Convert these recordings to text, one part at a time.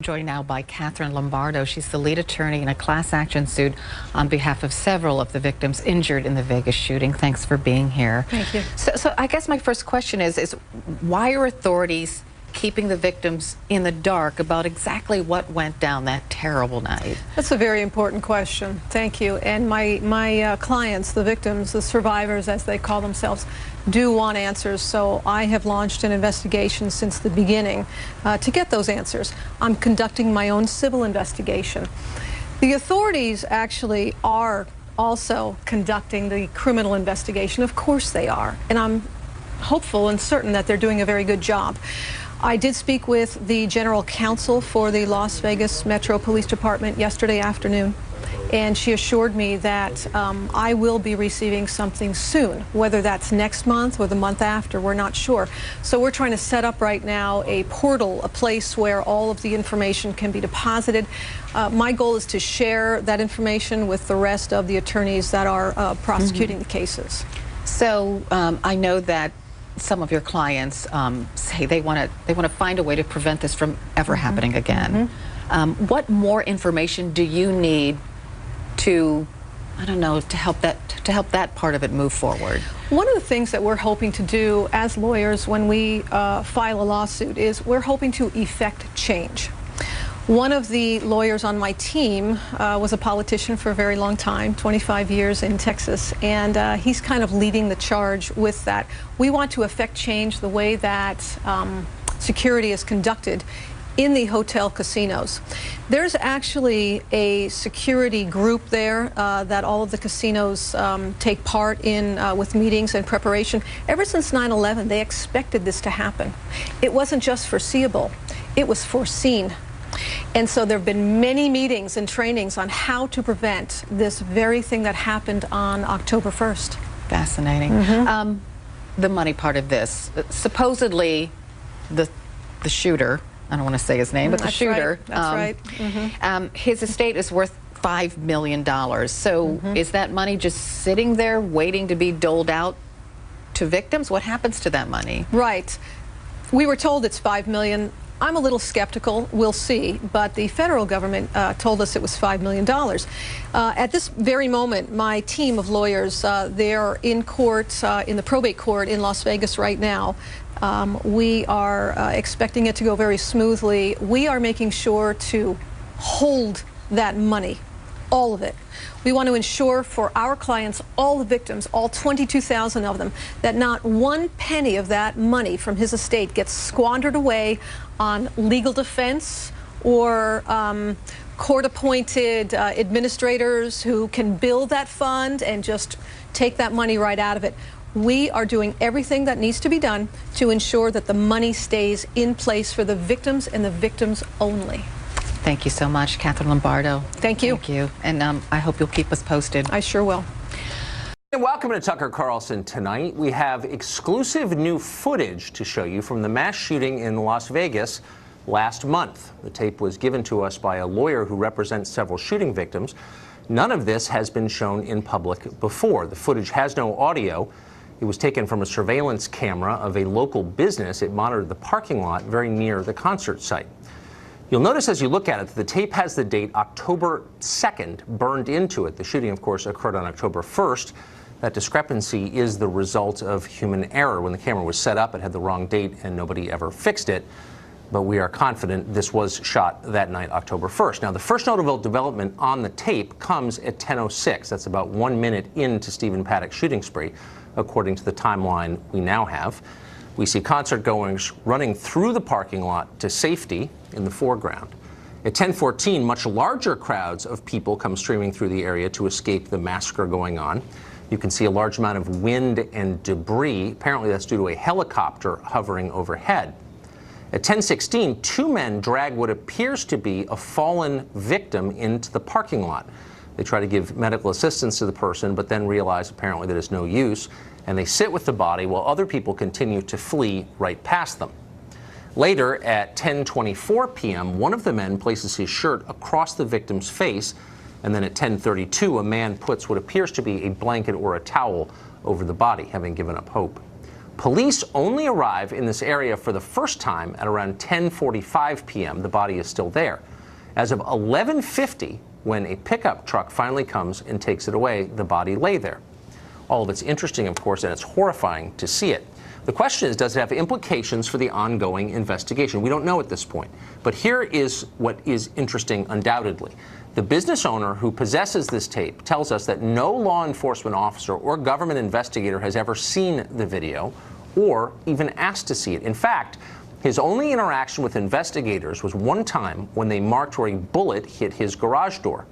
Joined now by Catherine Lombardo. She's the lead attorney in a class action suit on behalf of several of the victims injured in the Vegas shooting. Thanks for being here. Thank you. So I guess my first question is why are authorities keeping the victims in the dark about exactly what went down that terrible night? That's a very important question. Thank you. And my clients, the victims, the survivors as they call themselves, do want answers, so I have launched an investigation since the beginning to get those answers. I'm conducting my own civil investigation. The authorities actually are also conducting the criminal investigation. Of course they are, and I'm hopeful and certain that they're doing a very good job. I did speak with the general counsel for the Las Vegas Metro Police Department yesterday afternoon, and she assured me that I will be receiving something soon. Whether that's next month or the month after, we're not sure. So we're trying to set up right now a portal, a place where all of the information can be deposited. My goal is to share that information with the rest of the attorneys that are prosecuting the cases. So I know that some of your clients say they want to find a way to prevent this from ever happening again. What more information do you need to, I don't know, to help that part of it move forward? One of the things that we're hoping to do as lawyers when we file a lawsuit is we're hoping to effect change. One of the lawyers on my team was a politician for a very long time, 25 years in Texas, and he's kind of leading the charge with that. We want to effect change the way that security is conducted in the hotel casinos. There's actually a security group there that all of the casinos take part in with meetings and preparation. Ever since 9/11, they expected this to happen. It wasn't just foreseeable, it was foreseen. And so there have been many meetings and trainings on how to prevent this very thing that happened on October 1st. Fascinating. The money part of this, supposedly the shooter, I don't want to say his name, but the shooter, That's right. His estate is worth $5 million. So is that money just sitting there waiting to be doled out to victims? What happens to that money? Right. We were told it's $5 million. I'm a little skeptical, we'll see, but the federal government told us it was $5 million. At this very moment, my team of lawyers, they're in court, in the probate court in Las Vegas right now. We are expecting it to go very smoothly. We are making sure to hold that money, all of it. We want to ensure for our clients, all the victims, all 22,000 of them, that not one penny of that money from his estate gets squandered away on legal defense or court-appointed administrators who can build that fund and just take that money right out of it. We are doing everything that needs to be done to ensure that the money stays in place for the victims and the victims only. Thank you so much, Catherine Lombardo. Thank you. Thank you. And I hope you'll keep us posted. I sure will. And welcome to Tucker Carlson tonight. We have exclusive new footage to show you from the mass shooting in Las Vegas last month. The tape was given to us by a lawyer who represents several shooting victims. None of this has been shown in public before. The footage has no audio. It was taken from a surveillance camera of a local business. It monitored the parking lot very near the concert site. You'll notice as you look at it, the tape has the date October 2nd burned into it. The shooting, of course, occurred on October 1st. That discrepancy is the result of human error. When the camera was set up, it had the wrong date and nobody ever fixed it. But we are confident this was shot that night, October 1st. Now, the first notable development on the tape comes at 10:06. That's about 1 minute into Stephen Paddock's shooting spree, according to the timeline we now have. We see concert-goers running through the parking lot to safety in the foreground. At 10:14, much larger crowds of people come streaming through the area to escape the massacre going on. You can see a large amount of wind and debris. Apparently that's due to a helicopter hovering overhead. At 10:16, two men drag what appears to be a fallen victim into the parking lot. They try to give medical assistance to the person, but then realize apparently that it's no use, and they sit with the body while other people continue to flee right past them. Later, at 10:24 p.m., one of the men places his shirt across the victim's face, and then at 10:32, a man puts what appears to be a blanket or a towel over the body, having given up hope. Police only arrive in this area for the first time at around 10:45 p.m. The body is still there. As of 11:50, when a pickup truck finally comes and takes it away, the body lay there. All of it's interesting, of course, and it's horrifying to see it. The question is, does it have implications for the ongoing investigation? We don't know at this point. But here is what is interesting, undoubtedly. The business owner who possesses this tape tells us that no law enforcement officer or government investigator has ever seen the video or even asked to see it. In fact, his only interaction with investigators was one time when they marked where a bullet hit his garage door.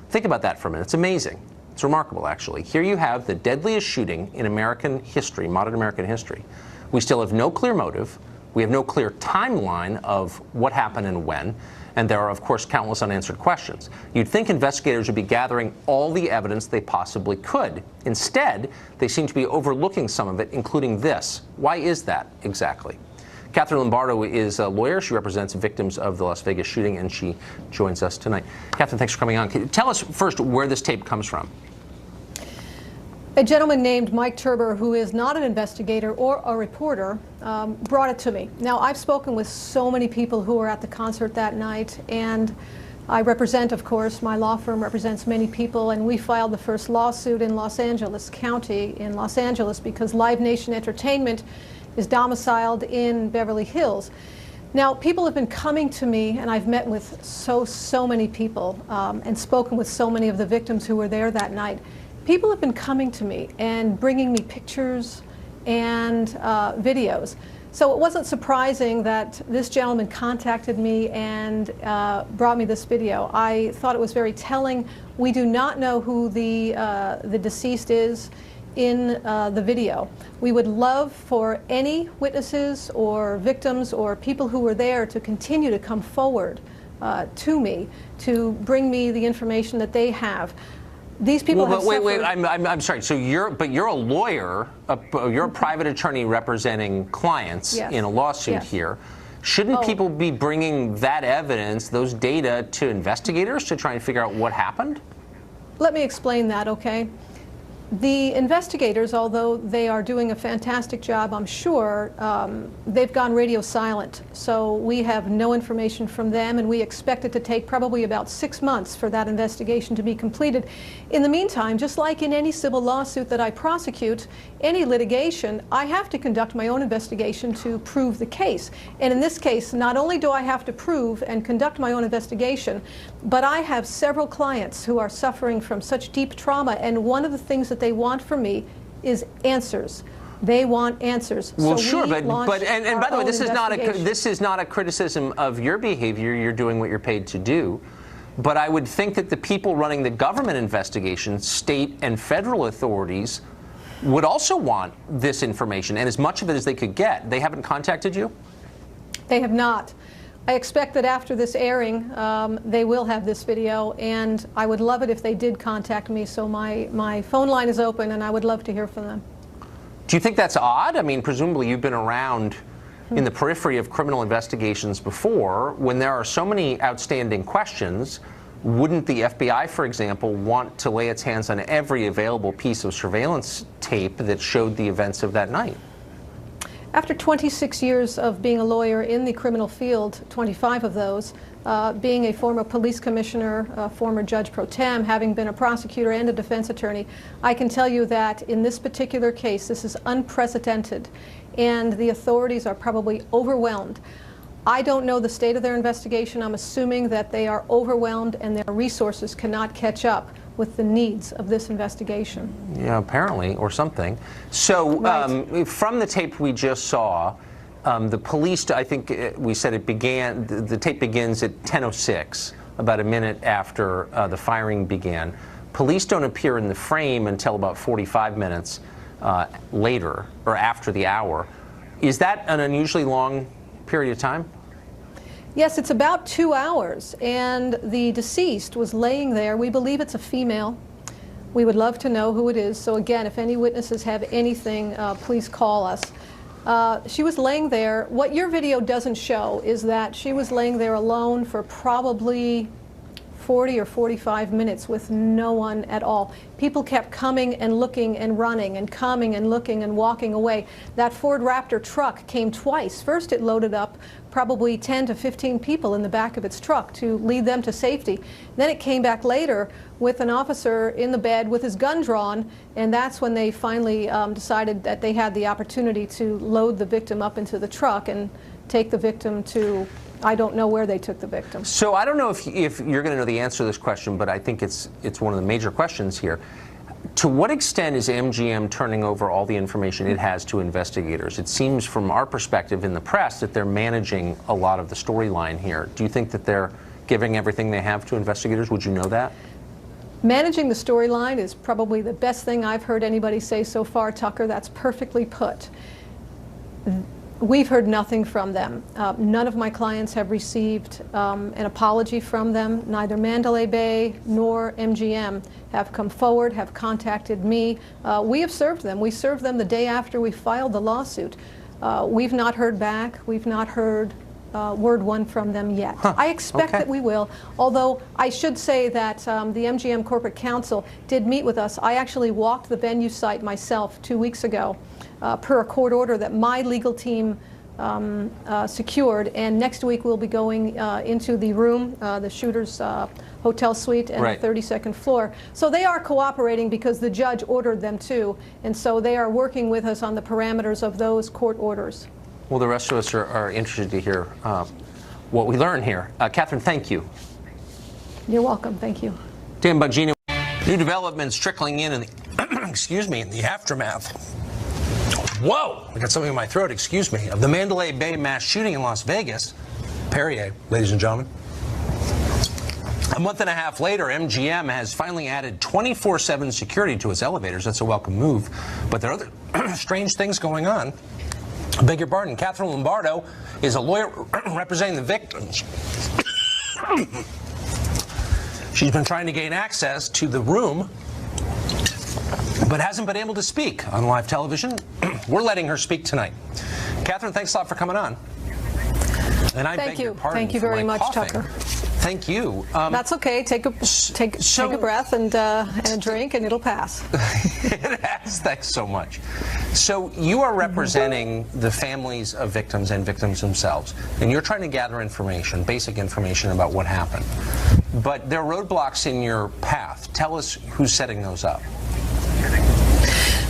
Think about that for a minute. It's amazing. It's remarkable, actually. Here you have the deadliest shooting in American history, modern American history. We still have no clear motive. We have no clear timeline of what happened and when. And there are, of course, countless unanswered questions. You'd think investigators would be gathering all the evidence they possibly could. Instead, they seem to be overlooking some of it, including this. Why is that exactly? Catherine Lombardo is a lawyer. She represents victims of the Las Vegas shooting, and she joins us tonight. Catherine, thanks for coming on. Can you tell us first where this tape comes from? A gentleman named Mike Turber, who is not an investigator or a reporter, brought it to me. Now, I've spoken with so many people who were at the concert that night, and I represent, of course, my law firm represents many people, and we filed the first lawsuit in Los Angeles County in Los Angeles because Live Nation Entertainment is domiciled in Beverly Hills. Now, people have been coming to me, and I've met with so many people and spoken with so many of the victims who were there that night. People have been coming to me and bringing me pictures and videos. So it wasn't surprising that this gentleman contacted me and brought me this video. I thought it was very telling. We do not know who the deceased is in the video. We would love for any witnesses or victims or people who were there to continue to come forward to me to bring me the information that they have. These people have suffered. Wait, I'm sorry. So you're a lawyer, you're a private attorney representing clients in a lawsuit here. Shouldn't people be bringing that evidence, those data, to investigators to try and figure out what happened? Let me explain that, okay? The investigators, although they are doing a fantastic job, I'm sure, they've gone radio silent. So we have no information from them, and we expect it to take probably about 6 months for that investigation to be completed. In the meantime, just like in any civil lawsuit that I prosecute, any litigation, I have to conduct my own investigation to prove the case. And in this case, not only do I have to prove and conduct my own investigation, but I have several clients who are suffering from such deep trauma, and one of the things that they want from me is answers. They want answers. Well, so sure, but by the way, this is not a criticism of your behavior. You're doing what you're paid to do. But I would think that the people running the government investigation, state and federal authorities, would also want this information, and as much of it as they could get. They haven't contacted you? They have not. I expect that after this airing, they will have this video, and I would love it if they did contact me. So my phone line is open, and I would love to hear from them. Do you think that's odd? I mean, presumably you've been around in the periphery of criminal investigations before. When there are so many outstanding questions, wouldn't the FBI, for example, want to lay its hands on every available piece of surveillance tape that showed the events of that night? After 26 years of being a lawyer in the criminal field, 25 of those, being a former police commissioner, a former judge pro tem, having been a prosecutor and a defense attorney, I can tell you that in this particular case, this is unprecedented, and the authorities are probably overwhelmed. I don't know the state of their investigation. I'm assuming that they are overwhelmed and their resources cannot catch up with the needs of this investigation. Yeah, apparently, or something. So from the tape we just saw, the police, I think we said it began, the tape begins at 10:06, about a minute after the firing began. Police don't appear in the frame until about 45 minutes later, or after the hour. Is that an unusually long period of time? Yes, it's about 2 hours, and the deceased was laying there. We believe it's a female. We would love to know who it is. So again, if any witnesses have anything, please call us. She was laying there. What your video doesn't show is that she was laying there alone for probably 40 or 45 minutes with no one at all. People kept coming and looking and running and coming and looking and walking away. That Ford Raptor truck came twice. First it loaded up probably 10 to 15 people in the back of its truck to lead them to safety. Then it came back later with an officer in the bed with his gun drawn, and that's when they finally decided that they had the opportunity to load the victim up into the truck and take the victim to, I don't know where they took the victim. So I don't know if you're going to know the answer to this question, but I think it's one of the major questions here. To what extent is MGM turning over all the information it has to investigators? It seems from our perspective in the press that they're managing a lot of the storyline here. Do you think that they're giving everything they have to investigators? Would you know that? Managing the storyline is probably the best thing I've heard anybody say so far, Tucker. That's perfectly put. We've heard nothing from them. None of my clients have received an apology from them. Neither Mandalay Bay nor MGM have come forward, have contacted me. We have served them. We served them the day after we filed the lawsuit. We've not heard back. We've not heard word one from them yet. I expect that we will, although I should say that the MGM Corporate Counsel did meet with us. I actually walked the venue site myself 2 weeks ago per a court order that my legal team secured, and next week we'll be going into the room, the shooter's hotel suite and the 32nd floor. So they are cooperating because the judge ordered them to, and so they are working with us on the parameters of those court orders. Well, the rest of us are interested to hear what we learn here. Catherine, thank you. You're welcome. Thank you. Dan Bongino. New developments trickling in the excuse me, in the aftermath. Whoa! I got something in my throat. Excuse me. Of the Mandalay Bay mass shooting in Las Vegas. Perrier, ladies and gentlemen. A month and a half later, MGM has finally added 24/7 security to its elevators. That's a welcome move. But there are other strange things going on. I beg your pardon. Catherine Lombardo is a lawyer representing the victims. She's been trying to gain access to the room, but hasn't been able to speak on live television. We're letting her speak tonight. Catherine, thanks a lot for coming on. And I beg your pardon. Thank you very much, coughing. Tucker. Thank you. That's okay. Take a breath and a drink, and it'll pass. It has. Thanks so much. So you are representing the families of victims and victims themselves, and you're trying to gather information, basic information about what happened. But there are roadblocks in your path. Tell us who's setting those up.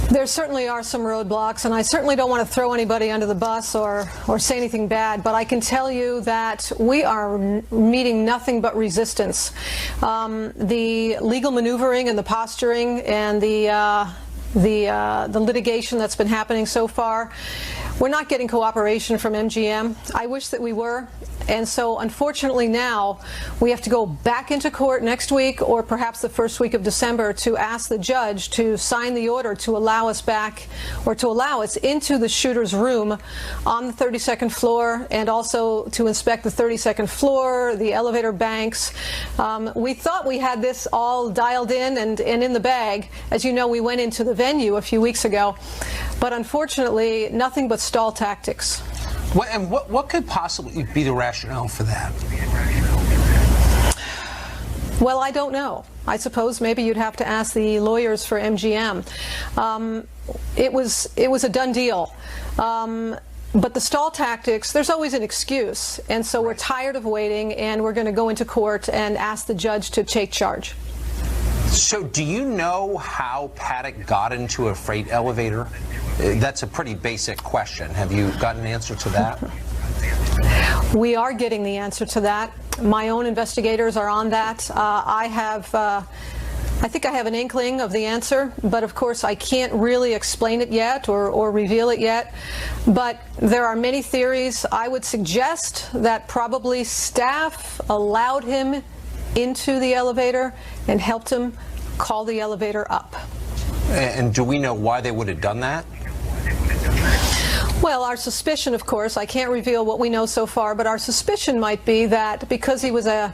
There certainly are some roadblocks, and I certainly don't want to throw anybody under the bus or say anything bad, but I can tell you that we are meeting nothing but resistance. The legal maneuvering and the posturing and the litigation that's been happening so far, we're not getting cooperation from MGM. I wish that we were. And so, unfortunately, now we have to go back into court next week or perhaps the first week of December to ask the judge to sign the order to allow us back, or to allow us into the shooter's room on the 32nd floor, and also to inspect the 32nd floor, the elevator banks. We thought we had this all dialed in and in the bag. As you know, we went into the venue a few weeks ago, but unfortunately, nothing but stall tactics. What could possibly be the rationale for that? Well, I don't know. I suppose maybe you'd have to ask the lawyers for MGM. It was a done deal. But the stall tactics, there's always an excuse. And so we're tired of waiting, and we're going to go into court and ask the judge to take charge. So do you know how Paddock got into a freight elevator? That's a pretty basic question. Have you got an answer to that? We are getting the answer to that. My own investigators are on that. I think I have an inkling of the answer, but of course I can't really explain it yet or reveal it yet. But there are many theories. I would suggest that probably staff allowed him into the elevator and helped him call the elevator up. And do we know why they would have done that? Well, our suspicion, of course, I can't reveal what we know so far, but our suspicion might be that because he was a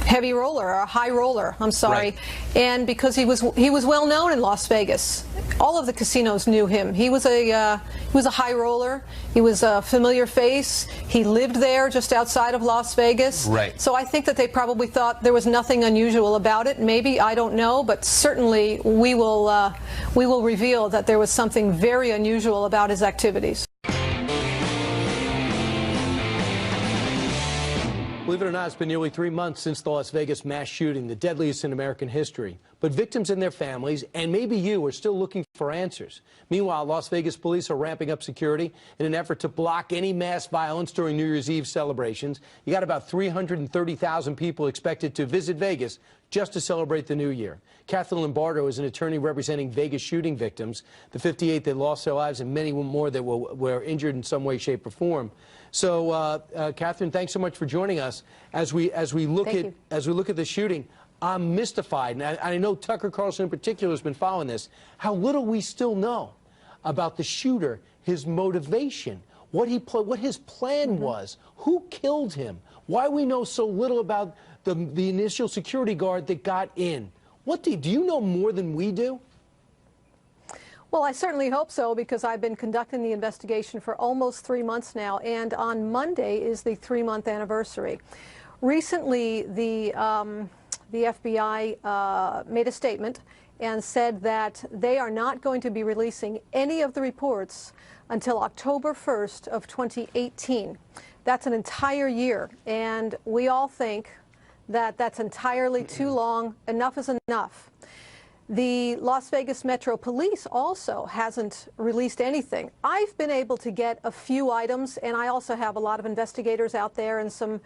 heavy roller, or a high roller, I'm sorry. Right. And because he was well known in Las Vegas. All of the casinos knew him. He was a high roller. He was a familiar face. He lived there just outside of Las Vegas. Right. So I think that they probably thought there was nothing unusual about it. Maybe, I don't know, but certainly we will reveal that there was something very unusual about his activities. Believe it or not, it's been nearly 3 months since the Las Vegas mass shooting, the deadliest in American history. But victims and their families, and maybe you, are still looking for answers. Meanwhile, Las Vegas police are ramping up security in an effort to block any mass violence during New Year's Eve celebrations. You got about 330,000 people expected to visit Vegas just to celebrate the new year. Catherine Lombardo is an attorney representing Vegas shooting victims, the 58 that lost their lives and many more that were injured in some way, shape, or form. So, Catherine, thanks so much for joining us. As we look at the shooting, I'm mystified, and I know Tucker Carlson in particular has been following this. How little we still know about the shooter, his motivation, what his plan was, who killed him, why we know so little about the initial security guard that got in. Do you know more than we do? Well, I certainly hope so, because I've been conducting the investigation for almost 3 months now, and on Monday is the 3-month anniversary. Recently, the FBI made a statement and said that they are not going to be releasing any of the reports until October 1st of 2018. That's an entire year, and we all think that that's entirely too long. Enough is enough. The Las Vegas Metro Police also hasn't released anything. I've been able to get a few items, and I also have a lot of investigators out there and some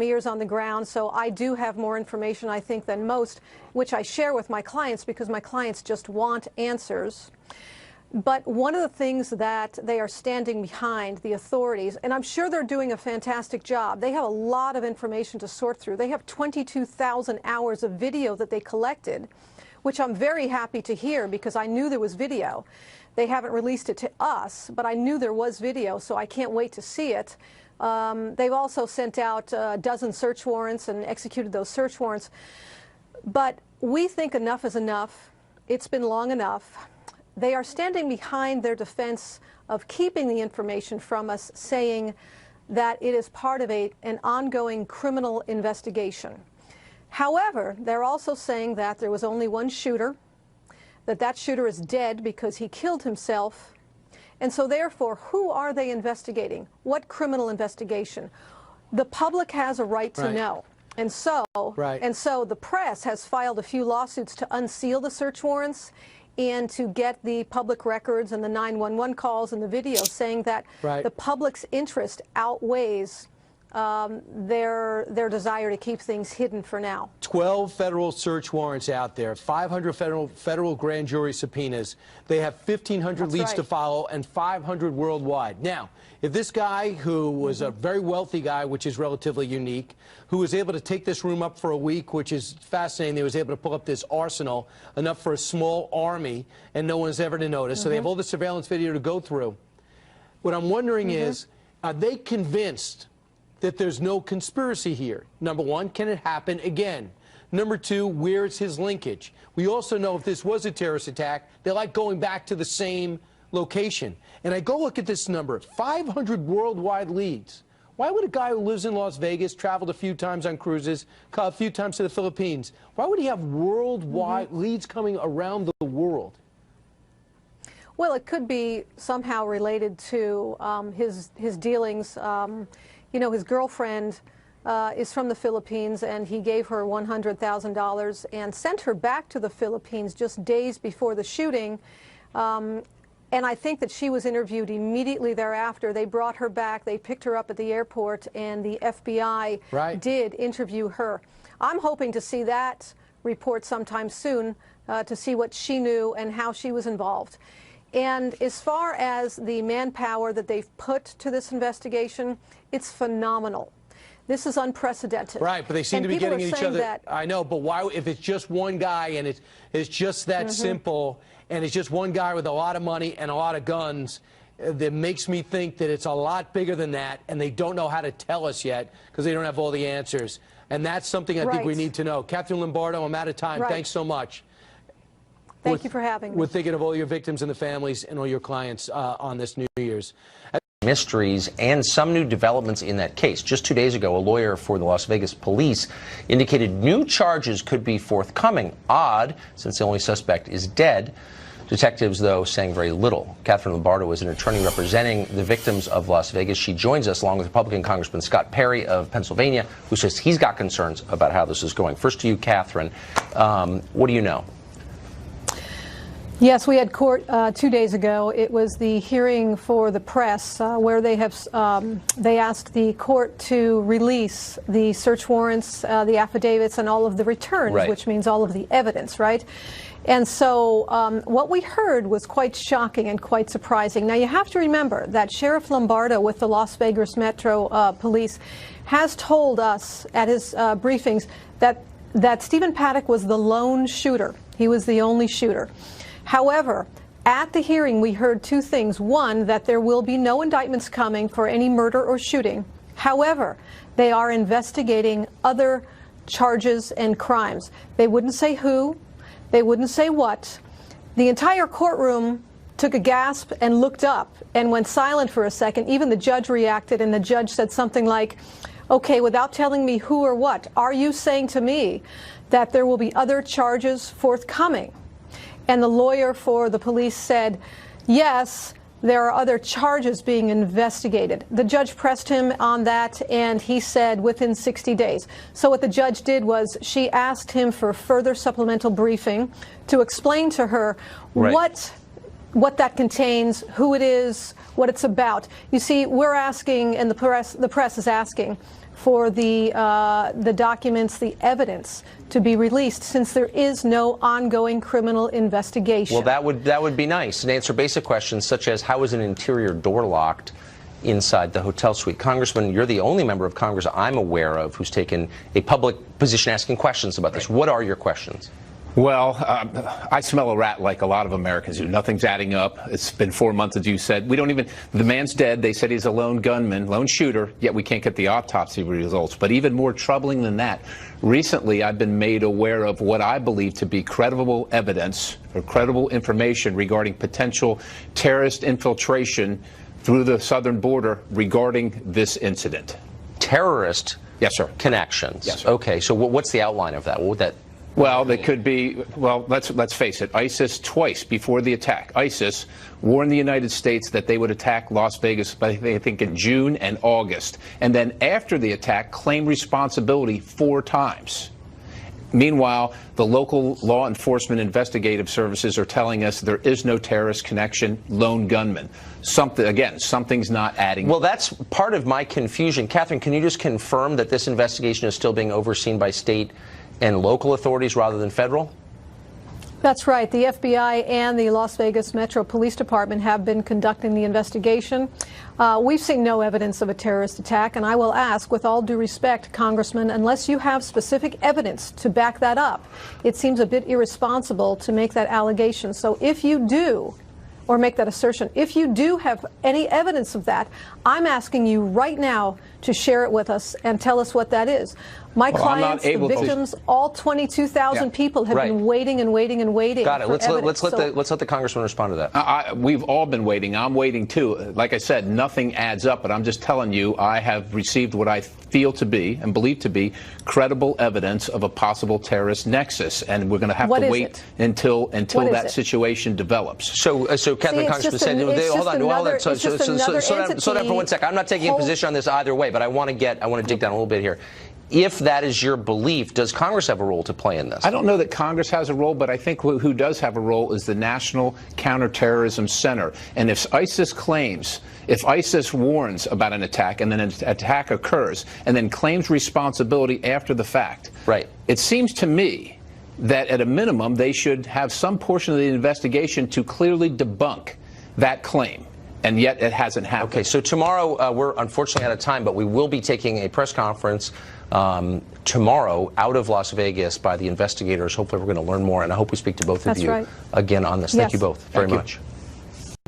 ears on the ground, so I do have more information, I think, than most, which I share with my clients because my clients just want answers. But one of the things that they are standing behind, the authorities, and I'm sure they're doing a fantastic job. They have a lot of information to sort through. They have 22,000 hours of video that they collected, which I'm very happy to hear because I knew there was video. They haven't released it to us, but I knew there was video, so I can't wait to see it. They've also sent out a dozen search warrants and executed those search warrants. But we think enough is enough. It's been long enough. They are standing behind their defense of keeping the information from us, saying that it is part of an ongoing criminal investigation. However, they're also saying that there was only one shooter, that shooter is dead because he killed himself, and so therefore, who are they investigating? What criminal investigation? The public has a right to know. And so the press has filed a few lawsuits to unseal the search warrants and to get the public records and the 911 calls and the video, saying that the public's interest outweighs their desire to keep things hidden for now. 12 federal search warrants out there, 500 federal grand jury subpoenas. They have 1,500 leads to follow and 500 worldwide. Now, if this guy, who was a very wealthy guy, which is relatively unique, who was able to take this room up for a week, which is fascinating, they was able to pull up this arsenal, enough for a small army, and no one's ever to notice. So they have all the surveillance video to go through. What I'm wondering is, are they convinced that there's no conspiracy here? Number one, can it happen again? Number two, where's his linkage? We also know if this was a terrorist attack, they like going back to the same location. And I go look at this number, 500 worldwide leads. Why would a guy who lives in Las Vegas, traveled a few times on cruises, a few times to the Philippines, why would he have worldwide leads coming around the world? Well, it could be somehow related to his dealings. You know, his girlfriend is from the Philippines, and he gave her $100,000 and sent her back to the Philippines just days before the shooting. And I think that she was interviewed immediately thereafter. They brought her back. They picked her up at the airport, and the FBI did interview her. I'm hoping to see that report sometime soon to see what she knew and how she was involved. And as far as the manpower that they've put to this investigation, it's phenomenal. This is unprecedented. Right, but they seem to be getting at each other. I know, but why, if it's just one guy and it's just that simple, and it's just one guy with a lot of money and a lot of guns, that makes me think that it's a lot bigger than that, and they don't know how to tell us yet because they don't have all the answers. And that's something I think we need to know. Catherine Lombardo, I'm out of time. Thanks so much. Thank you for having me. We're thinking of all your victims and the families and all your clients on this New Year's. Mysteries and some new developments in that case. Just 2 days ago, a lawyer for the Las Vegas police indicated new charges could be forthcoming. Odd, since the only suspect is dead. Detectives, though, saying very little. Catherine Lombardo is an attorney representing the victims of Las Vegas. She joins us along with Republican Congressman Scott Perry of Pennsylvania, who says he's got concerns about how this is going. First to you, Catherine. What do you know? Yes, we had court 2 days ago. It was the hearing for the press where they asked the court to release the search warrants, the affidavits, and all of the returns, which means all of the evidence, right? And so what we heard was quite shocking and quite surprising. Now, you have to remember that Sheriff Lombardo with the Las Vegas Metro Police has told us at his briefings that Stephen Paddock was the lone shooter. He was the only shooter. However, at the hearing, we heard two things. One, that there will be no indictments coming for any murder or shooting. However, they are investigating other charges and crimes. They wouldn't say who. They wouldn't say what. The entire courtroom took a gasp and looked up and went silent for a second. Even the judge reacted, and the judge said something like, okay, without telling me who or what, are you saying to me that there will be other charges forthcoming? And the lawyer for the police said, yes, there are other charges being investigated. The judge pressed him on that, and he said within 60 days. So what the judge did was she asked him for further supplemental briefing to explain to her what that contains, who it is, what it's about. You see, we're asking, and the press is asking, for the documents, the evidence to be released, since there is no ongoing criminal investigation. Well, that would be nice, and answer basic questions such as how is an interior door locked inside the hotel suite. Congressman, you're the only member of Congress I'm aware of who's taken a public position asking questions about this. What are your questions? Well, I smell a rat like a lot of Americans do. Nothing's adding up. It's been 4 months, as you said. We don't even, the man's dead. They said he's a lone gunman, lone shooter, yet we can't get the autopsy results. But even more troubling than that, recently I've been made aware of what I believe to be credible evidence or credible information regarding potential terrorist infiltration through the southern border regarding this incident. Terrorist connections? Yes, sir. Okay, so what's the outline of that? What would that... Well, they could be, well, let's face it, ISIS twice before the attack. ISIS warned the United States that they would attack Las Vegas, I think in June and August. And then after the attack, claimed responsibility 4 times. Meanwhile, the local law enforcement investigative services are telling us there is no terrorist connection, lone gunman. Something's not adding. Well, that's part of my confusion. Catherine, can you just confirm that this investigation is still being overseen by state and local authorities rather than federal? That's right. The FBI and the Las Vegas Metro Police Department have been conducting the investigation. We've seen no evidence of a terrorist attack, and I will ask, with all due respect, Congressman, unless you have specific evidence to back that up, it seems a bit irresponsible to make that allegation. So if you do, or make that assertion, if you do have any evidence of that, I'm asking you right now to share it with us and tell us what that is. My clients, the victims, all 22,000 people have been waiting and waiting and waiting. Got it. Let's let the congressman respond to that. We've all been waiting. I'm waiting too. Like I said, nothing adds up, but I'm just telling you, I have received what I feel to be and believe to be credible evidence of a possible terrorist nexus, and we're going to have to wait until that situation develops. So Catherine, Congressman said, hold on. Slow down for 1 second. I'm not taking a position on this either way, but I want to dig down a little bit here. If that is your belief, does Congress have a role to play in this? I don't know that Congress has a role, but I think who does have a role is the National Counterterrorism Center. And if ISIS warns about an attack and then an attack occurs and then claims responsibility after the fact, it seems to me that at a minimum they should have some portion of the investigation to clearly debunk that claim. And yet it hasn't happened. Okay, so tomorrow, we're unfortunately out of time, but we will be taking a press conference tomorrow out of Las Vegas by the investigators. Hopefully we're going to learn more, and I hope we speak to both of you again on this. Thank you both very much.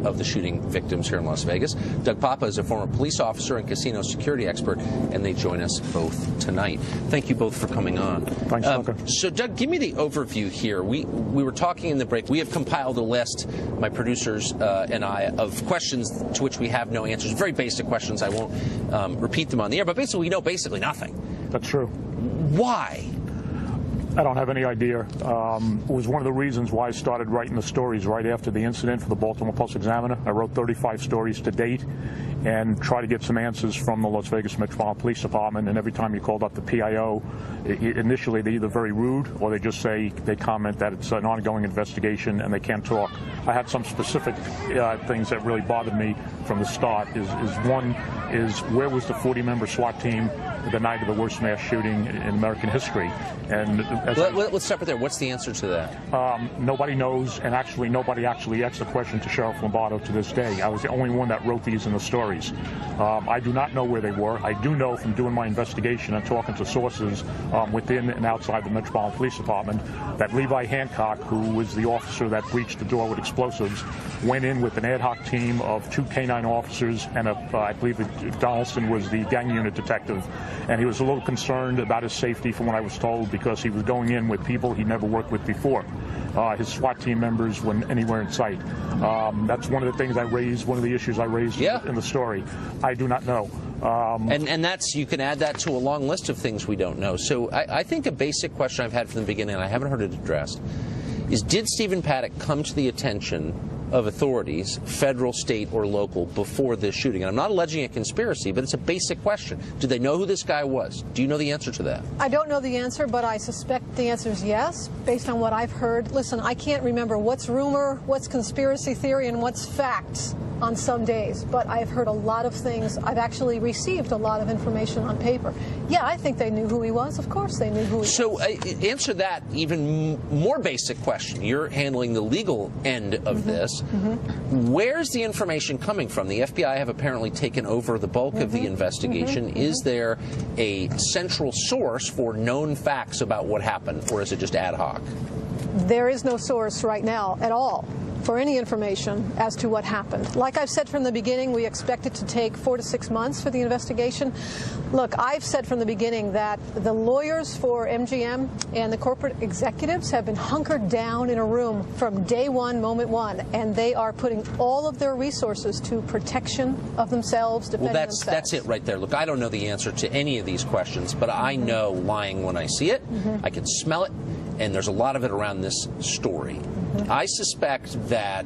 of the shooting victims here in Las Vegas. Doug Papa is a former police officer and casino security expert, and they join us both tonight. Thank you both for coming on. Thanks, Tucker. So, Doug, give me the overview here. We were talking in the break. We have compiled a list, my producers and I, of questions to which we have no answers. Very basic questions. I won't repeat them on the air, but basically we know basically nothing. That's true. Why? I don't have any idea. It was one of the reasons why I started writing the stories right after the incident for the Baltimore Post-Examiner. I wrote 35 stories to date and try to get some answers from the Las Vegas Metropolitan Police Department. And every time you called up the PIO, initially they're either very rude or they just say, they comment that it's an ongoing investigation and they can't talk. I had some specific things that really bothered me from the start. One is where was the 40-member SWAT team the night of the worst mass shooting in American history? And let's start there. What's the answer to that? Nobody knows, and actually nobody actually asked the question to Sheriff Lombardo to this day. I was the only one that wrote these in the stories. I do not know where they were. I do know from doing my investigation and talking to sources within and outside the Metropolitan Police Department that Levi Hancock, who was the officer that breached the door with explosives, went in with an ad hoc team of 2 K-9 officers and I believe that Donaldson was the gang unit detective. And he was a little concerned about his safety from what I was told because he was going in with people he never worked with before. His SWAT team members weren't anywhere in sight. That's one of the things I raised, one of the issues I raised in the story. I do not know. And that's, you can add that to a long list of things we don't know. So I think a basic question I've had from the beginning, and I haven't heard it addressed, is did Stephen Paddock come to the attention of authorities, federal, state, or local, before this shooting? And I'm not alleging a conspiracy, but it's a basic question. Did they know who this guy was? Do you know the answer to that? I don't know the answer, but I suspect the answer is yes, based on what I've heard. Listen, I can't remember what's rumor, what's conspiracy theory, and what's facts on some days, but I've heard a lot of things. I've actually received a lot of information on paper. Yeah, I think they knew who he was. Of course they knew who he was. So answer that even more basic question. You're handling the legal end of this. Where's the information coming from? The FBI have apparently taken over the bulk of the investigation. Is there a central source for known facts about what happened, or is it just ad hoc? There is no source right now at all for any information as to what happened. Like I've said from the beginning, we expect it to take 4 to 6 months for the investigation. Look, I've said from the beginning that the lawyers for MGM and the corporate executives have been hunkered down in a room from day one, moment one, and they are putting all of their resources to protection of themselves, defending themselves. That's it right there. Look, I don't know the answer to any of these questions, but I know lying when I see it. I can smell it, and there's a lot of it around this story. I suspect that,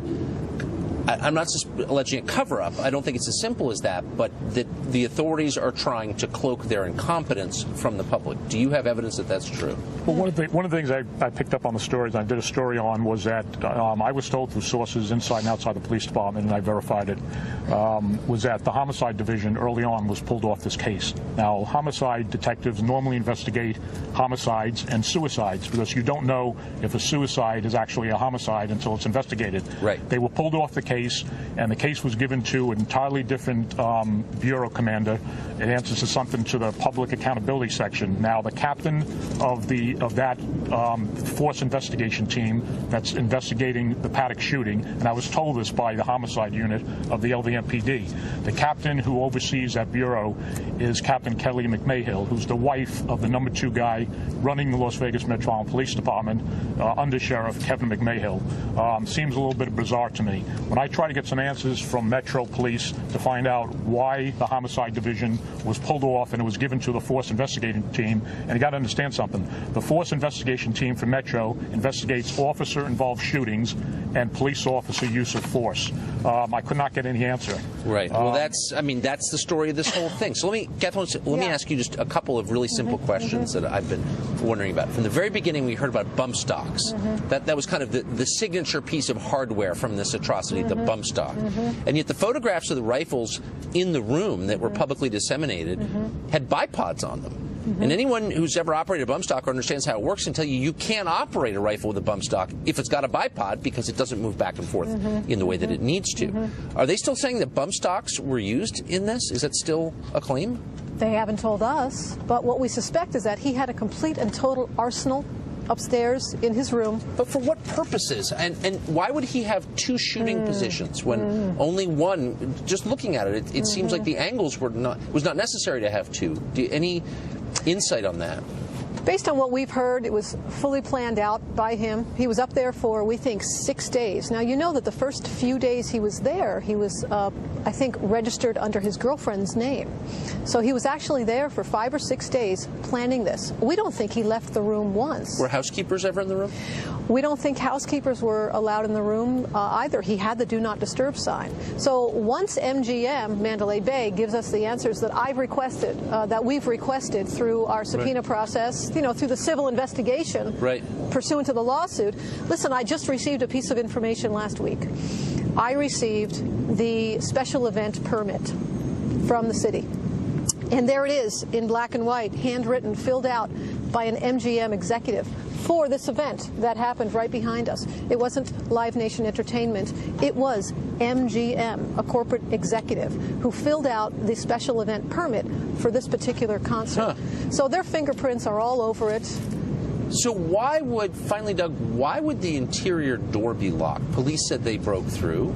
I'm not alleging a cover-up, I don't think it's as simple as that, but that the authorities are trying to cloak their incompetence from the public. Do you have evidence that that's true? Well, one of the things I picked up on the stories I did a story on was that I was told through sources inside and outside the police department, and I verified it, was that the homicide division early on was pulled off this case. Now, homicide detectives normally investigate homicides and suicides because you don't know if a suicide is actually a homicide until it's investigated. Right. They were pulled off the case, and the case was given to an entirely different bureau commander. It answers to something to the public accountability section. Now, the captain of that force investigation team that's investigating the Paddock shooting, and I was told this by the homicide unit of the LVMPD, the captain who oversees that bureau is Captain Kelly McMahill, who's the wife of the #2 guy running the Las Vegas Metropolitan Police Department, Under Sheriff Kevin McMahill. Seems a little bit bizarre to me. When I try to get some answers from Metro Police to find out why the homicide division was pulled off and it was given to the force investigating team, and you got to understand something, the force investigation team for Metro investigates officer-involved shootings and police officer use of force. I could not get any answer. Right. Well, that's the story of this whole thing. So Catherine, let me ask you just a couple of really simple questions that I've been wondering about. From the very beginning, we heard about bump stocks. That was kind of the signature piece of hardware from this atrocity, the bump stock. And yet the photographs of the rifles in the room that were publicly disseminated had bipods on them. And anyone who's ever operated a bump stock or understands how it works can tell you you can't operate a rifle with a bump stock if it's got a bipod because it doesn't move back and forth in the way that it needs to. Are they still saying that bump stocks were used in this? Is that still a claim? They haven't told us, but what we suspect is that he had a complete and total arsenal upstairs in his room. But for what purposes? And why would he have two shooting positions when only one? Just looking at it, it seems like the angles was not necessary to have two. Any insight on that? Based on what we've heard, it was fully planned out by him. He was up there for, we think, 6 days. Now, you know that the first few days he was there, he was, I think, registered under his girlfriend's name. So he was actually there for 5 or 6 days planning this. We don't think he left the room once. Were housekeepers ever in the room? We don't think housekeepers were allowed in the room either. He had the do not disturb sign. So once MGM, Mandalay Bay, gives us the answers that I've requested, that we've requested through our subpoena process, you know, through the civil investigation pursuant to the lawsuit. Listen, I just received a piece of information last week. I received the special event permit from the city. And there it is in black and white, handwritten, filled out by an MGM executive for this event that happened right behind us. It wasn't Live Nation Entertainment. It was MGM, a corporate executive, who filled out the special event permit for this particular concert. So their fingerprints are all over it. So why would, finally, Doug, why would the interior door be locked? Police said they broke through,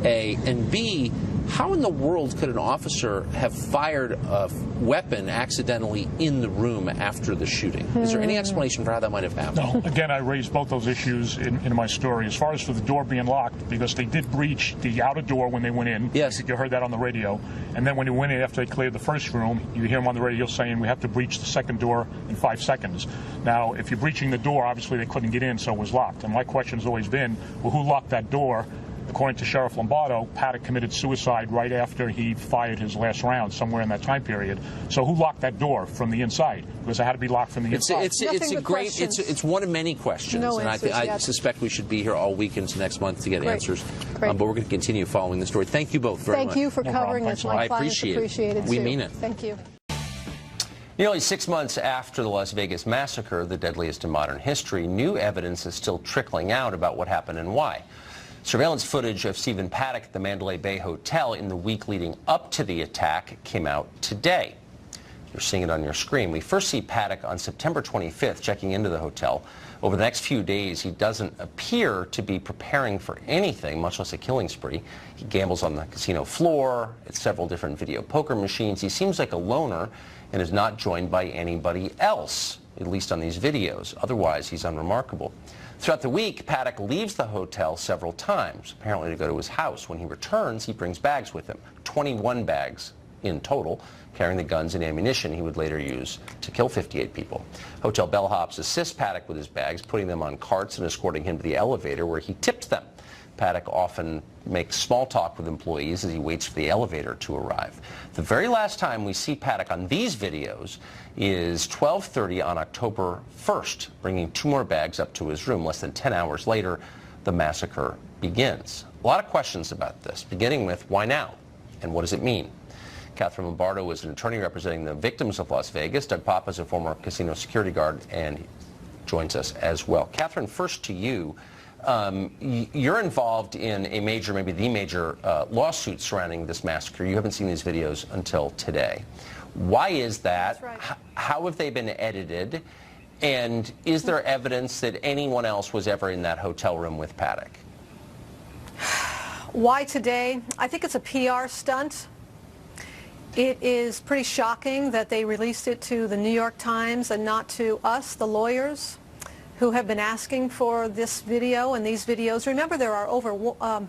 A, and B, how in the world could an officer have fired a weapon accidentally in the room after the shooting? Is there any explanation for how that might have happened? No. Again, I raised both those issues in my story. As far as for the door being locked, because they did breach the outer door when they went in. Yes. You heard that on the radio. And then when they went in after they cleared the first room, you hear them on the radio saying we have to breach the second door in 5 seconds. Now, if you're breaching the door, obviously they couldn't get in, so it was locked. And my question has always been, well, who locked that door? According to Sheriff Lombardo, Paddock committed suicide right after he fired his last round, somewhere in that time period. So who locked that door from the inside? Because it had to be locked from the inside. It's one of many questions, No and answers I yet. suspect we should be here all week into next month to get answers. Great. But we're going to continue following the story. Thank you both very much. Thank you for covering this. My I clients appreciate it. too. We mean it. Thank you. Nearly 6 months after the Las Vegas massacre, the deadliest in modern history, new evidence is still trickling out about what happened and why. Surveillance footage of Stephen Paddock at the Mandalay Bay Hotel in the week leading up to the attack came out today. You're seeing it on your screen. We first see Paddock on September 25th checking into the hotel. Over the next few days, he doesn't appear to be preparing for anything, much less a killing spree. He gambles on the casino floor, at several different video poker machines. He seems like a loner and is not joined by anybody else, at least on these videos. Otherwise, he's unremarkable. Throughout the week, Paddock leaves the hotel several times, apparently to go to his house. When he returns, he brings bags with him, 21 bags in total, carrying the guns and ammunition he would later use to kill 58 people. Hotel bellhops assist Paddock with his bags, putting them on carts and escorting him to the elevator where he tipped them. Paddock often makes small talk with employees as he waits for the elevator to arrive. The very last time we see Paddock on these videos is 12:30 on October 1st, bringing 2 more bags up to his room. Less than 10 hours later, the massacre begins. A lot of questions about this, beginning with why now and what does it mean? Catherine Lombardo is an attorney representing the victims of Las Vegas. Doug Papa is a former casino security guard and joins us as well. Catherine, first to you. You're involved in a major, maybe the major lawsuit surrounding this massacre. You haven't seen these videos until today. Why is that? That's right. How have they been edited? And is there evidence that anyone else was ever in that hotel room with Paddock? Why today? I think it's a PR stunt. It is pretty shocking that they released it to the New York Times and not to us, the lawyers, who have been asking for this video and these videos. Remember, there are over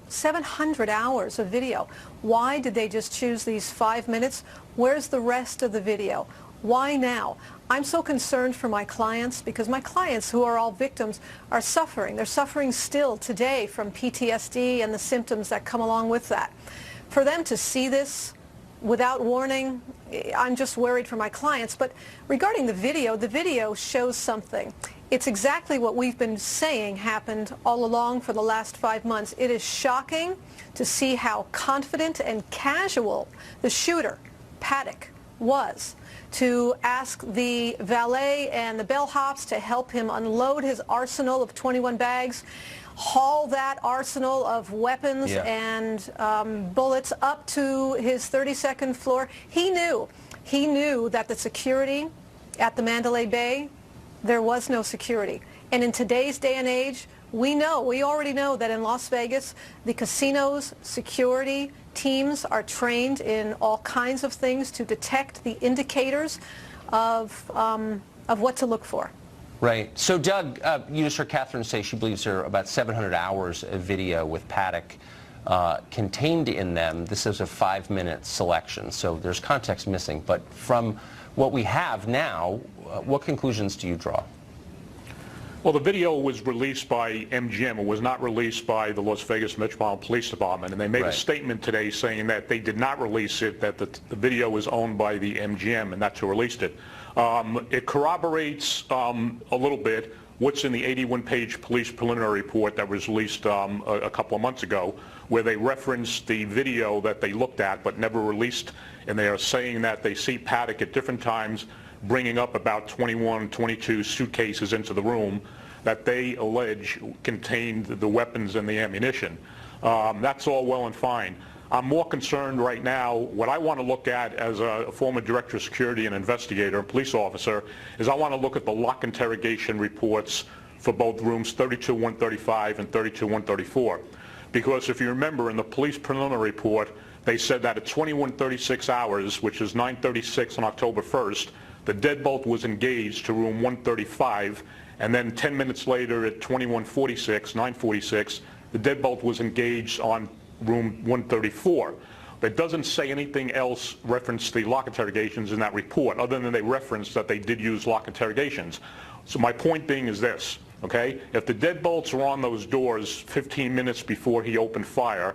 700 hours of video. Why did they just choose these 5 minutes? Where's the rest of the video? Why now? I'm so concerned for my clients because my clients, who are all victims, are suffering. They're suffering still today from PTSD and the symptoms that come along with that. For them to see this without warning, I'm just worried for my clients. But regarding the video shows something. It's exactly what we've been saying happened all along for the last 5 months. It is shocking to see how confident and casual the shooter, Paddock, was to ask the valet and the bellhops to help him unload his arsenal of 21 bags, haul that arsenal of weapons and bullets up to his 32nd floor. He knew that the security at the Mandalay Bay, there was no security. And in today's day and age, we already know that in Las Vegas, the casinos, security teams are trained in all kinds of things to detect the indicators of what to look for. Right. So, Doug, you just heard Catherine say she believes there are about 700 hours of video with Paddock contained in them. This is a 5-minute selection, so there's context missing. But from what we have now, what conclusions do you draw? Well, the video was released by MGM. It was not released by the Las Vegas Metropolitan Police Department. And they made a statement today saying that they did not release it, that the video was owned by the MGM, and that's who released it. It corroborates a little bit what's in the 81-page police preliminary report that was released a couple of months ago, where they referenced the video that they looked at but never released. And they are saying that they see Paddock at different times bringing up about 21, 22 suitcases into the room that they allege contained the weapons and the ammunition. That's all well and fine. I'm more concerned right now, what I want to look at as a former director of security and investigator and police officer, is I want to look at the lock interrogation reports for both rooms 32-135 and 32-134. Because if you remember, in the police preliminary report, they said that at 21:36 hours, which is 9:36 on October 1st, the deadbolt was engaged to room 135, and then 10 minutes later at 21:46, 9:46, the deadbolt was engaged on room 134. It doesn't say anything else reference the lock interrogations in that report, other than they reference that they did use lock interrogations. So my point being is this, okay? If the deadbolts were on those doors 15 minutes before he opened fire,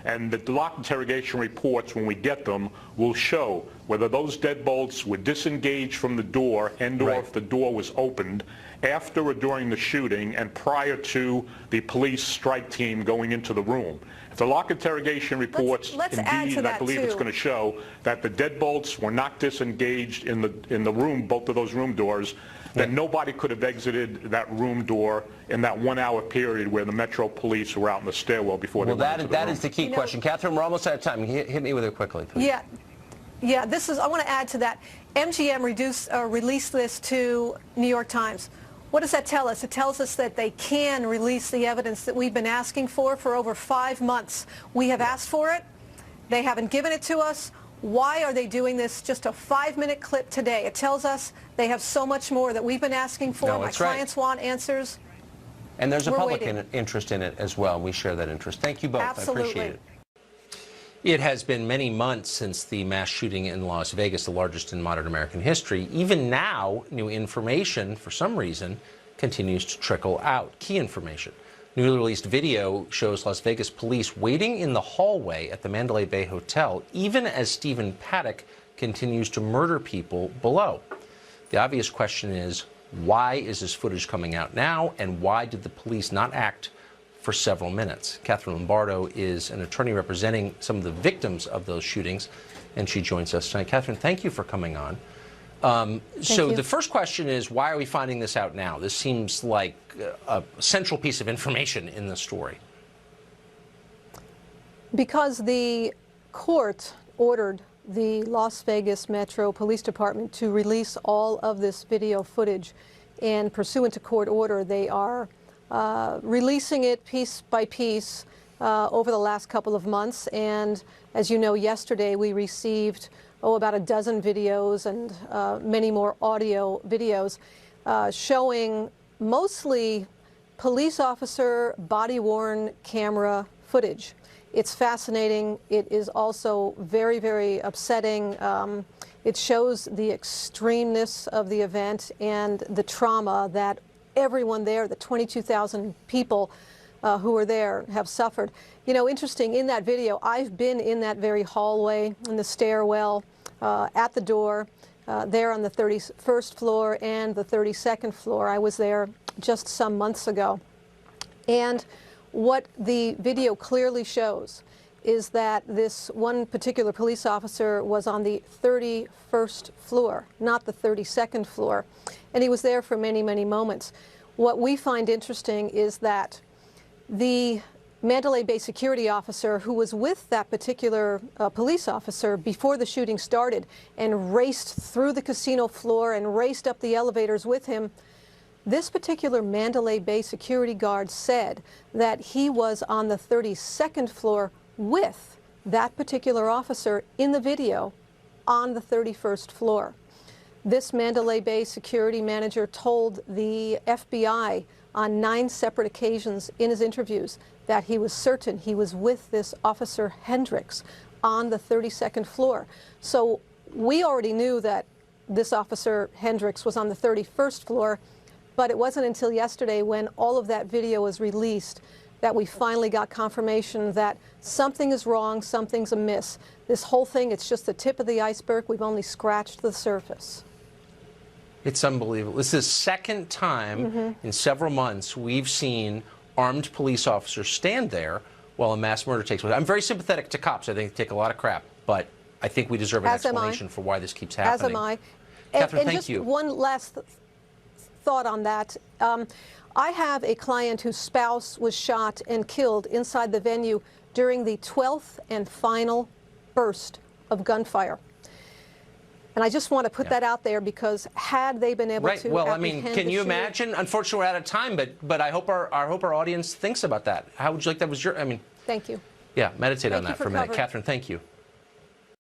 and the lock interrogation reports, when we get them, will show whether those deadbolts were disengaged from the door and/or if the door was opened after or during the shooting and prior to the police strike team going into the room. If the lock interrogation reports, indeed, I believe it's going to show that the deadbolts were not disengaged in the room, both of those room doors, then nobody could have exited that room door in that 1 hour period where the Metro Police were out in the stairwell before they went into the room. That is the key question. Catherine, we're almost out of time. Hit me with it quickly, please. Yeah. I want to add to that. MGM released this to New York Times. What does that tell us? It tells us that they can release the evidence that we've been asking for over 5 months. We have asked for it. They haven't given it to us. Why are they doing this? Just a 5-minute clip today. It tells us they have so much more that we've been asking for. My clients want answers. And there's a public interest in it as well. We share that interest. Thank you both. Absolutely. I appreciate it. It has been many months since the mass shooting in Las Vegas, the largest in modern American history. Even now, new information, for some reason, continues to trickle out. Key information. Newly released video shows Las Vegas police waiting in the hallway at the Mandalay Bay Hotel, even as Stephen Paddock continues to murder people below. The obvious question is, why is this footage coming out now, and why did the police not act for several minutes? Catherine Lombardo is an attorney representing some of the victims of those shootings, and she joins us tonight. Catherine, thank you for coming on. So the first question is, why are we finding this out now? This seems like a central piece of information in the story. Because the court ordered the Las Vegas Metro Police Department to release all of this video footage, and pursuant to court order, they are releasing it piece by piece over the last couple of months. And as you know, yesterday we received about a dozen videos and many more audio videos showing mostly police officer body-worn camera footage. It's fascinating. It is also very, very upsetting. It shows the extremeness of the event and the trauma that everyone there, the 22,000 people who were there, have suffered. You know, interesting, in that video, I've been in that very hallway, in the stairwell, at the door, there on the 31st floor and the 32nd floor. I was there just some months ago. And what the video clearly shows is that this one particular police officer was on the 31st floor, not the 32nd floor. And he was there for many, many moments. What we find interesting is that the Mandalay Bay security officer who was with that particular police officer before the shooting started and raced through the casino floor and raced up the elevators with him, This particular Mandalay Bay security guard said that he was on the 32nd floor with that particular officer in the video on the 31st floor. This Mandalay Bay security manager told the FBI on 9 separate occasions in his interviews that he was certain he was with this Officer Hendricks on the 32nd floor. So we already knew that this Officer Hendricks was on the 31st floor, but it wasn't until yesterday when all of that video was released that we finally got confirmation that something is wrong, something's amiss. This whole thing, it's just the tip of the iceberg. We've only scratched the surface. It's unbelievable. This is the second time in several months we've seen armed police officers stand there while a mass murder takes place. I'm very sympathetic to cops. I think they take a lot of crap, but I think we deserve an explanation for why this keeps happening. As am I. Catherine, and thank just you. one last thought on that. I have a client whose spouse was shot and killed inside the venue during the 12th and final burst of gunfire. And I just want to put that out there because had they been able to well, I mean, can you imagine? Unfortunately, we're out of time, but I hope our audience thinks about that. How would you like that was your? I mean, thank you. Yeah, meditate on that for a minute. covering. Catherine, thank you.